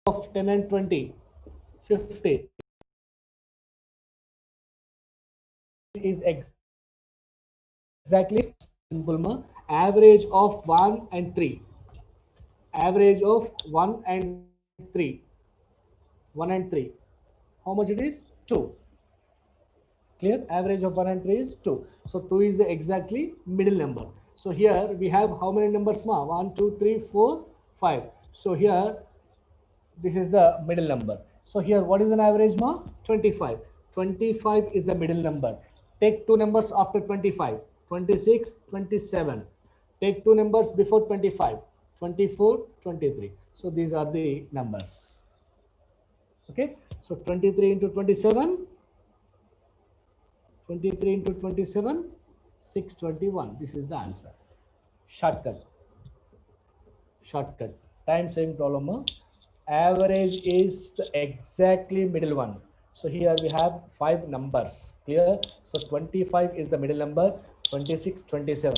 of 10 and 20, 50 is exactly simple ma. Average of 1 and 3. Average of 1 and 3. 1 and 3. How much it is? 2. Clear? Average of 1 and 3 is 2. So 2 is the exactly middle number. So here we have how many numbers ma? 1, 2, 3, 4, 5. So here this is the middle number. So here what is an average ma? 25. 25 is the middle number. Take two numbers after 25. 26, 27. Take two numbers before 25. 24, 23. So these are the numbers. Okay. So 23 into 27. 23 into 27, 621. This is the answer. Shortcut. Shortcut. Time saving problem. Average is the exactly middle one. So here we have 5 numbers. Clear? So 25 is the middle number. 26, 27.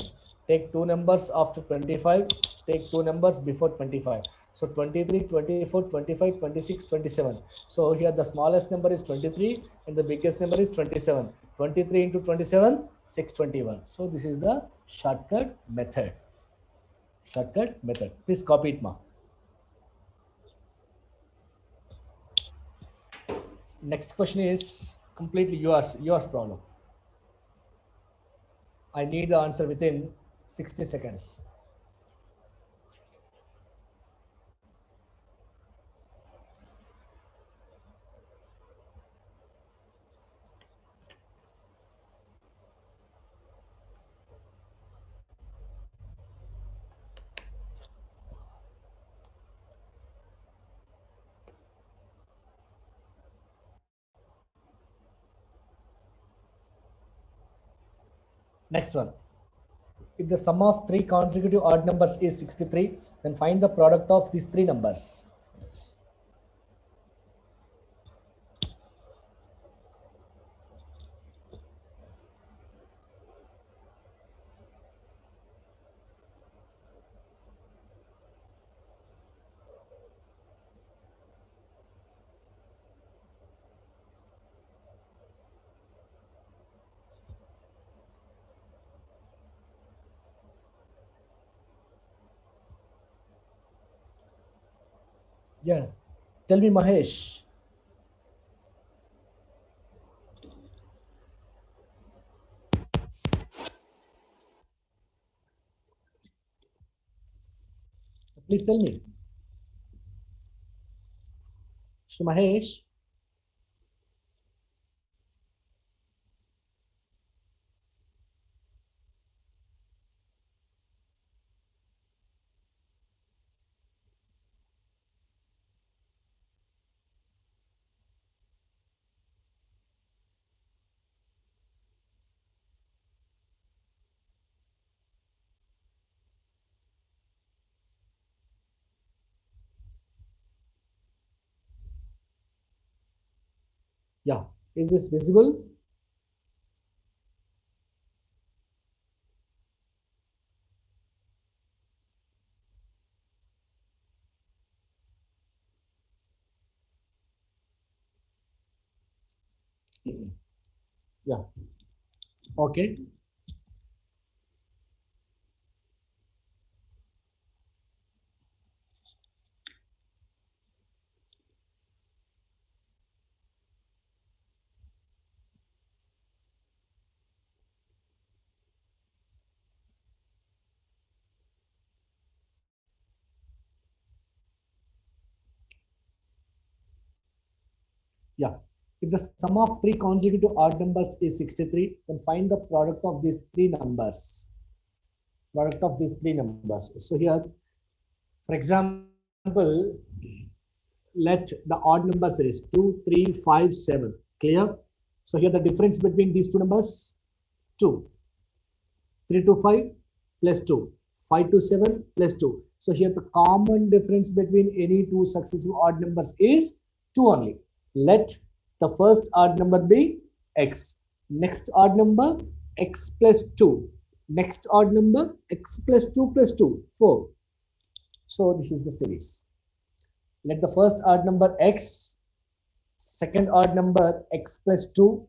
Take two numbers after 25. Take two numbers before 25. So 23, 24, 25, 26, 27. So here the smallest number is 23 and the biggest number is 27. 23 into 27, 621. So this is the shortcut method. Shortcut method. Please copy it, ma. Next question is completely yours problem. I need the answer within 60 seconds. Next one. If the sum of three consecutive odd numbers is 63, then find the product of these three numbers. Yeah. Tell me, Mahesh. Please tell me. So, Mahesh. Yeah. Is this visible? Yeah. Okay. Yeah. If the sum of three consecutive odd numbers is 63, then find the product of these three numbers. Product of these three numbers. So here, for example, let the odd numbers is 2, 3, 5, 7. Clear? So here the difference between these two numbers, 2. 3 to 5 plus 2. 5 to 7 plus 2. So here the common difference between any two successive odd numbers is 2 only. Let the first odd number be x. Next odd number, x plus 2. Next odd number, x plus 2 plus 2, 4. So this is the series. let the first odd number x, second odd number x plus 2,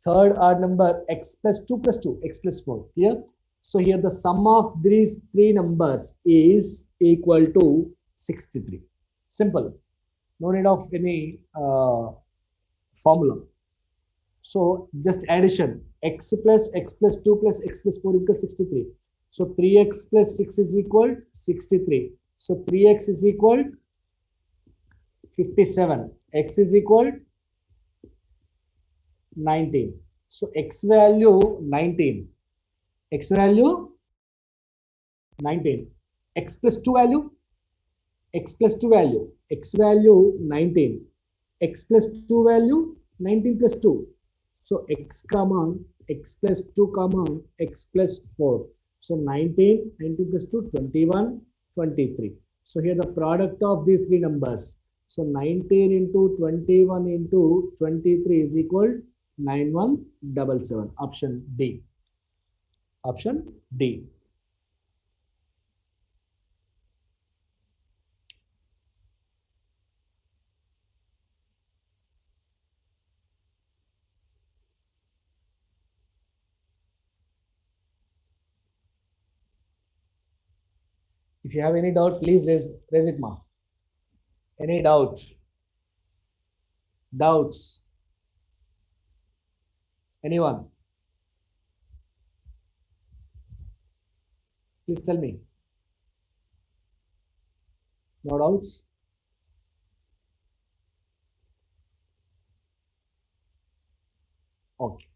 third odd number x plus 2 plus 2, x plus 4. Here, so here the sum of these three numbers is equal to 63. Simple, no need of any formula. So just addition, x plus 2 plus x plus 4 is equal to 63. So 3x plus 6 is equal to 63. So 3x is equal to 57. X is equal to 19. So x value 19. X value 19. X plus 2 value. X plus 2 value. X value 19. X plus 2 value 19 plus 2. So x comma x plus 2 comma x plus 4. So 19 plus 2, 21, 23. So here the product of these three numbers. So 19 into 21 into 23 is equal to 9177. Option D. Option D. If you have any doubt, please raise it, ma. Any doubt? Doubts? Anyone? Please tell me. No doubts? Okay.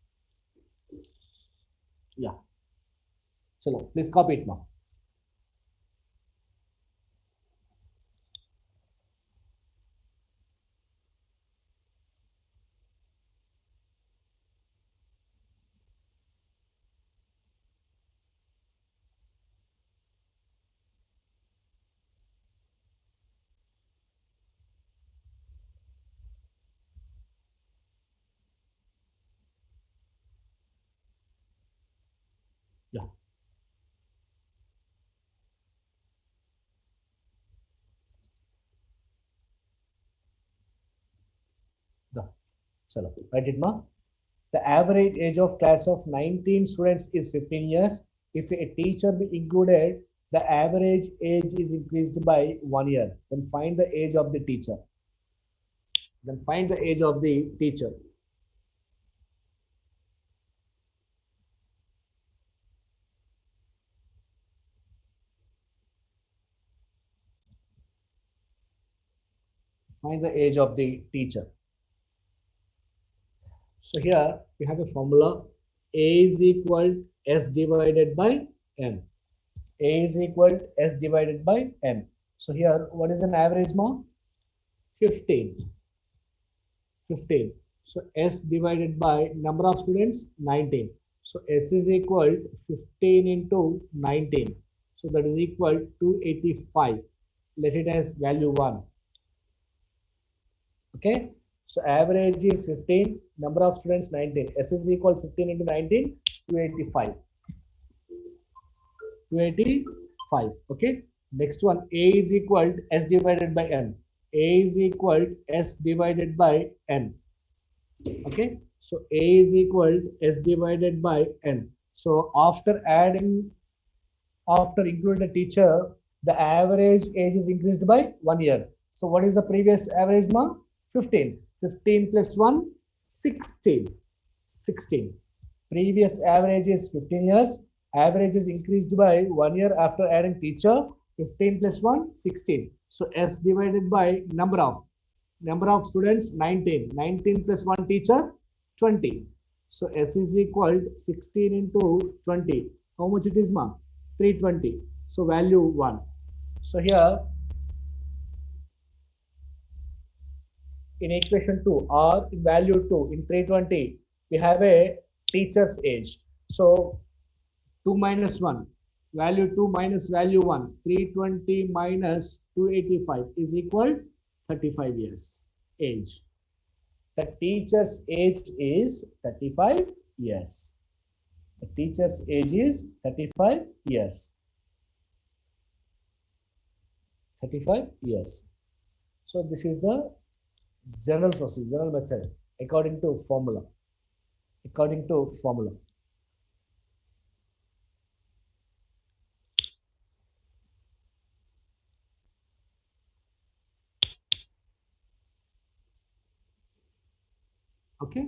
Yeah. Chalo, please copy it, ma. Yeah. Chalo, write it, ma. The average age of class of 19 students is 15 years. If a teacher be included, the average age is increased by 1 year. Then find the age of the teacher. Then find the age of the teacher. Find the age of the teacher. So here we have a formula. A is equal to S divided by N. A is equal to S divided by N. So here, what is an average mark? 15. 15. So S divided by number of students, 19. So S is equal to 15 into 19. So that is equal to 285. Let it as value 1. Okay. So average is 15, number of students 19. S is equal to 15 into 19, 285. 285. Okay. Next one, A is equal to S divided by N. A is equal to S divided by N. Okay. So A is equal to S divided by N. So after including the teacher, the average age is increased by 1 year. So what is the previous average mark? 15. 15 plus 1, 16. 16. Previous average is 15 years. Average is increased by 1 year after adding teacher. 15 plus 1, 16. So S divided by number of students, 19. 19 plus 1 teacher, 20. So S is equal to 16 into 20. How much it is, ma'am? 320. So value 1. So here in equation 2 or in value 2 in 320, we have a teacher's age. So 2 minus 1, value 2 minus value 1, 320 minus 285 is equal 35 years age. The teacher's age is 35 years. The teacher's age is 35 years. 35 years. So this is the general process, general method according to formula. According to formula. Okay.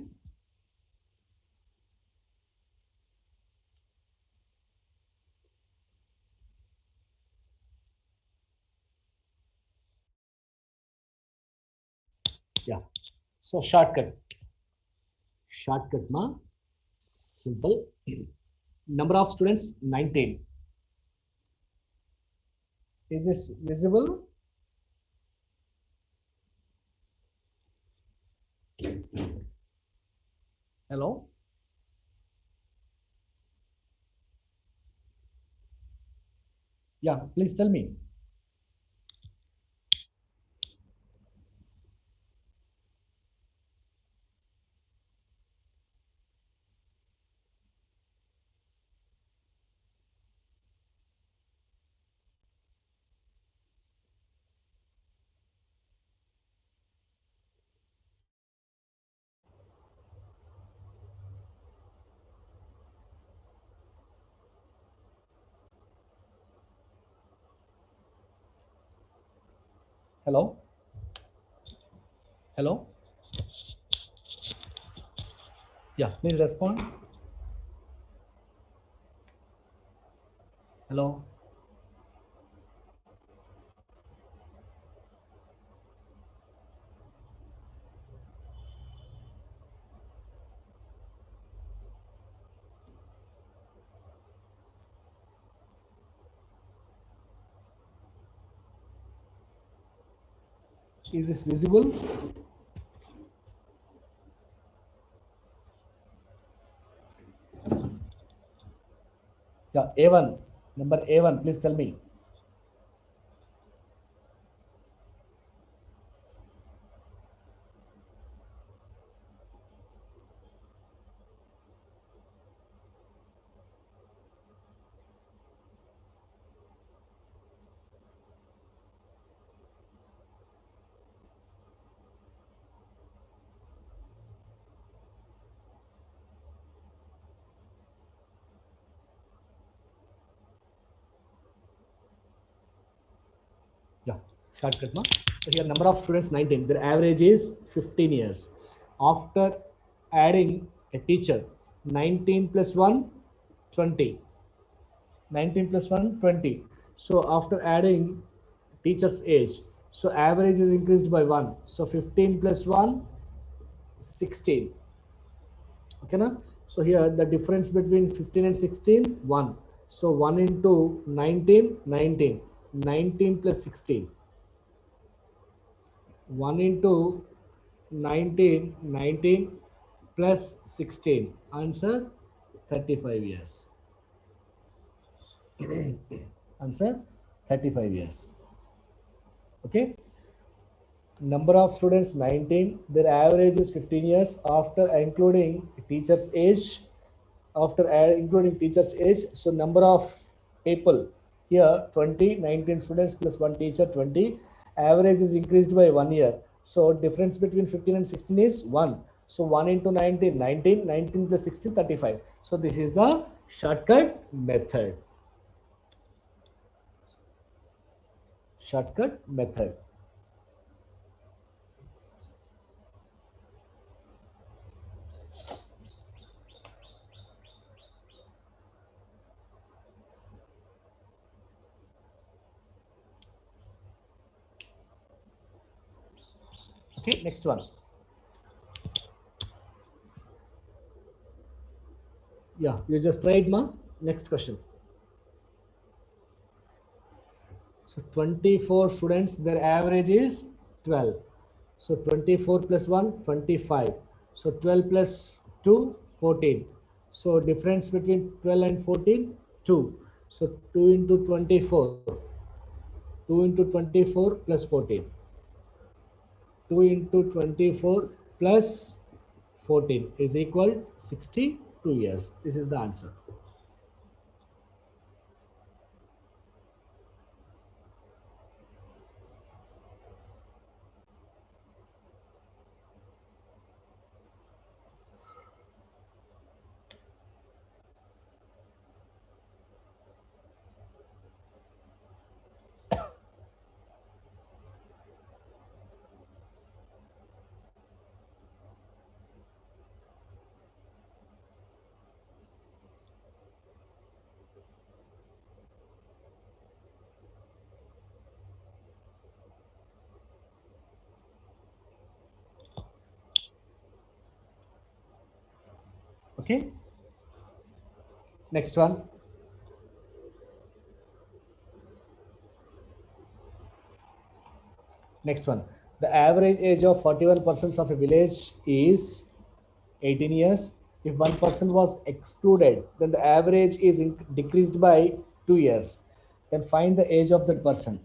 Yeah. So shortcut. Shortcut ma. Simple. Number of students 19. Is this visible? Hello? Yeah, please tell me. Hello? Hello? Yeah, please respond. Hello? Is this visible? Yeah, A1. Number A1, please tell me. Yeah, shortcut ma. So here number of students 19. Their average is 15 years. After adding a teacher, 19 plus 1, 20. 19 plus 1, 20. So after adding teacher's age, so average is increased by 1. So 15 plus 1, 16. Okay na? So here the difference between 15 and 16, 1. So 1 into 19, 19. 19 plus 16. 1 into 19, 19 plus 16. Answer 35 years. Answer 35 years. Okay. Number of students 19. Their average is 15 years after including teacher's age. After including teacher's age, so number of people here 20, 19 students plus one teacher 20. Average is increased by 1 year. So difference between 15 and 16 is 1. So 1 into 19, 19, 19 plus 16, 35. So this is the shortcut method. Shortcut method. Okay, next one. Yeah, you just tried, ma. Next question. So 24 students, their average is 12. So 24 plus 1, 25. So 12 plus 2, 14. So difference between 12 and 14, 2. So 2 into 24. 2 into 24 plus 14. 2 into 24 plus 14 is equal 62 years. This is the answer. Okay. Next one. Next one. The average age of 41% of a village is 18 years. If one person was excluded, then the average is decreased by 2 years. Then find the age of that person.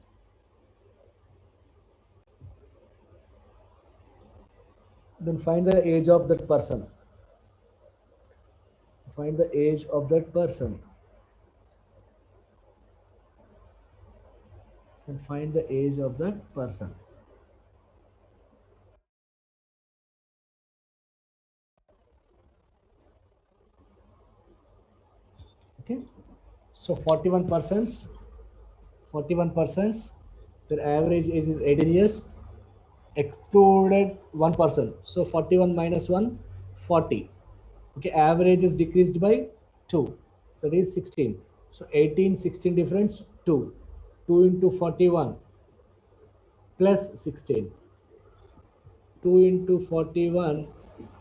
Then find the age of that person. Find the age of that person. And find the age of that person. Okay. So 41%, 41%, their average age is 18 years, excluded 1%. So 41 minus 1, 40. Okay, average is decreased by 2. That is 16. So 18, 16 difference, 2. 2 into 41 plus 16. 2 into 41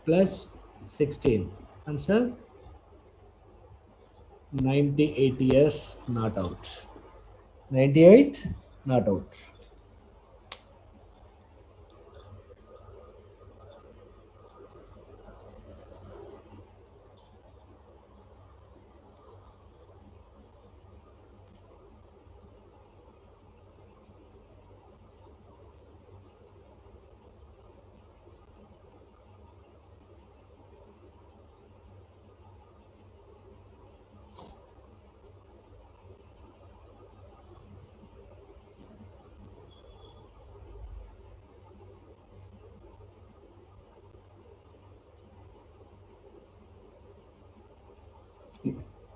plus 16. Answer 98 years, not out. 98, not out.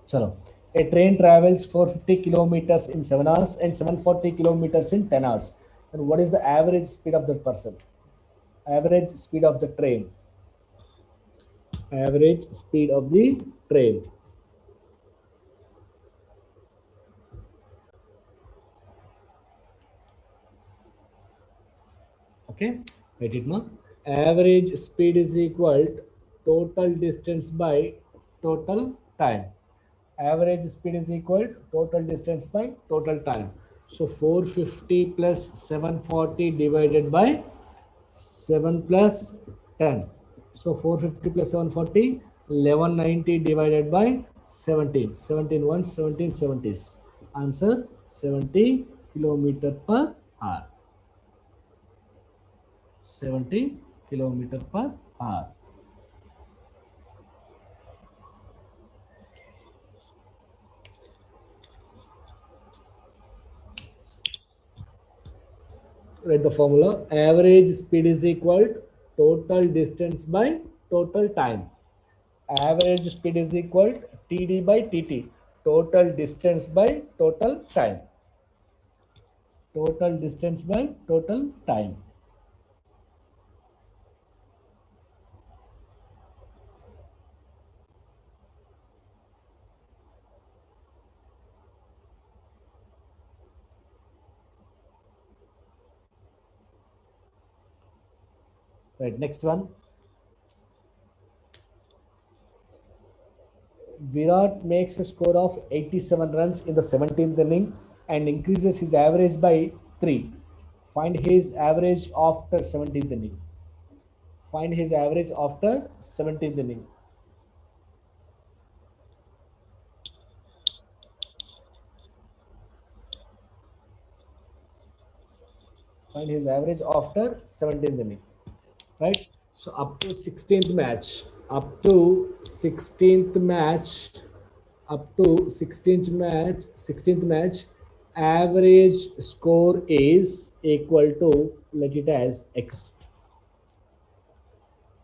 Chalo. A train travels 450 kilometers in 7 hours and 740 kilometers in 10 hours. And what is the average speed of that person? Average speed of the train. Average speed of the train. Okay, write it now. Average speed is equal to total distance by total time. Average speed is equal to total distance by total time. So 450 plus 740 divided by 7 plus 10. So 450 plus 740, 1190 divided by 17. 17 ones, 17 70s. Answer 70 kilometer per hour. 70 kilometer per hour. Write the formula. Average speed is equal to total distance by total time. Average speed is equal to TD by TT. Total distance by total time. Total distance by total time. Right, next one. Virat makes a score of 87 runs in the 17th inning and increases his average by 3. Find his average after 17th inning. Find his average after 17th inning. Find his average after 17th inning. Right? So up to 16th match. Up to 16th match. Up to 16th match. 16th match. Average score is equal to, let it as X.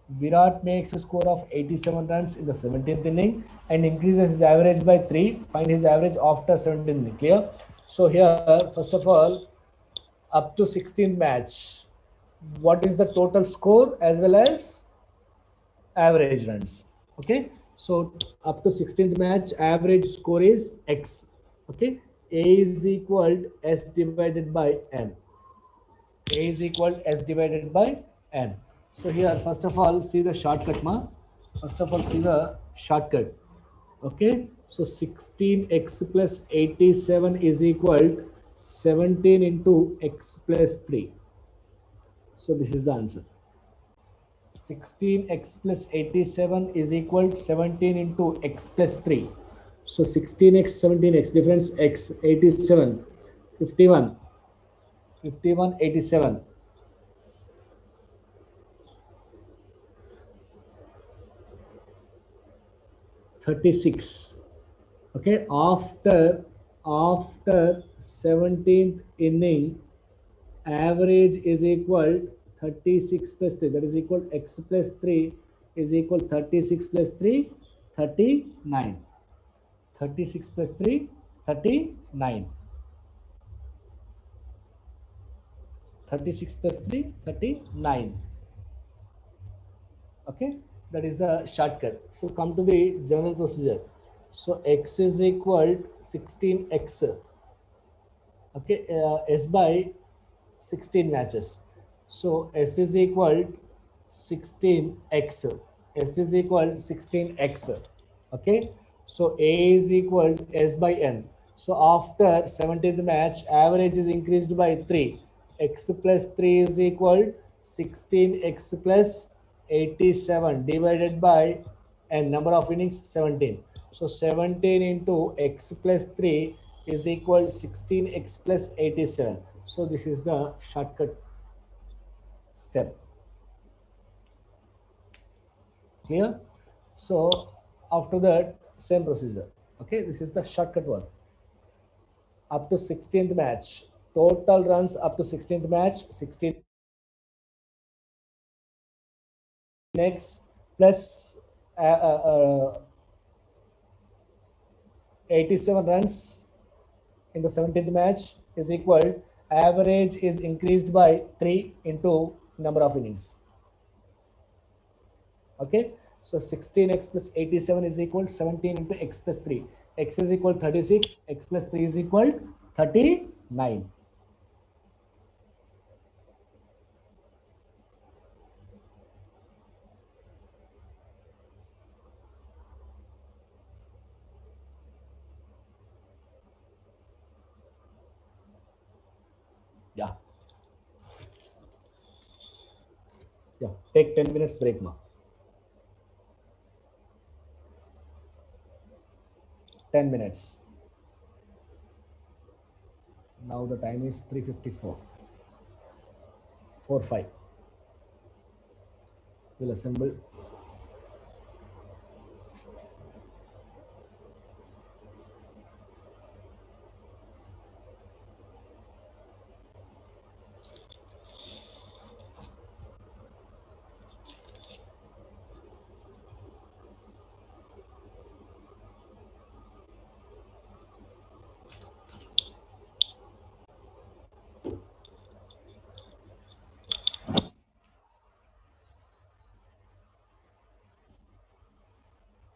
Virat makes a score of 87 runs in the 17th inning and increases his average by 3. Find his average after 17th inning. Clear? So here, first of all, up to 16th match, what is the total score as well as average runs? Okay. So up to 16th match, average score is X. Okay. A is equal to S divided by N. A is equal to S divided by N. So here, first of all, see the shortcut, ma. First of all, see the shortcut. Okay, so 16x plus 87 is equal 17 into x plus 3. So this is the answer. 16x plus 87 is equal 17 into x plus 3. So 16x, 17x, difference x, 87, 51, 51, 87, 36. Okay, after 17th inning, average is equal 36 plus 3, that is equal x plus 3 is equal 36 plus 3, 39. 36 plus 3, 39. 36 plus 3, 39. Okay, that is the shortcut. So come to the general procedure. So x is equal 16x. Okay, s by 16 matches. So s is equal 16x. S is equal 16x. Okay, so a is equal s by n. So after 17th match, average is increased by 3. X plus 3 is equal 16x plus 87 divided by n, number of innings 17. So 17 into x plus 3 is equal 16x plus 87. So this is the shortcut step. Clear? So after that, same procedure. Okay, this is the shortcut one. Up to 16th match, total runs up to 16th match, 16 x plus 87 runs in the 17th match is equal, average is increased by 3 into number of innings. Okay, so 16x plus 87 is equal 17 into x plus 3. X is equal 36, x plus 3 is equal 39. Yeah, yeah, take 10 minutes break now. 10 minutes. Now the time is 3:54. 4 5. We'll assemble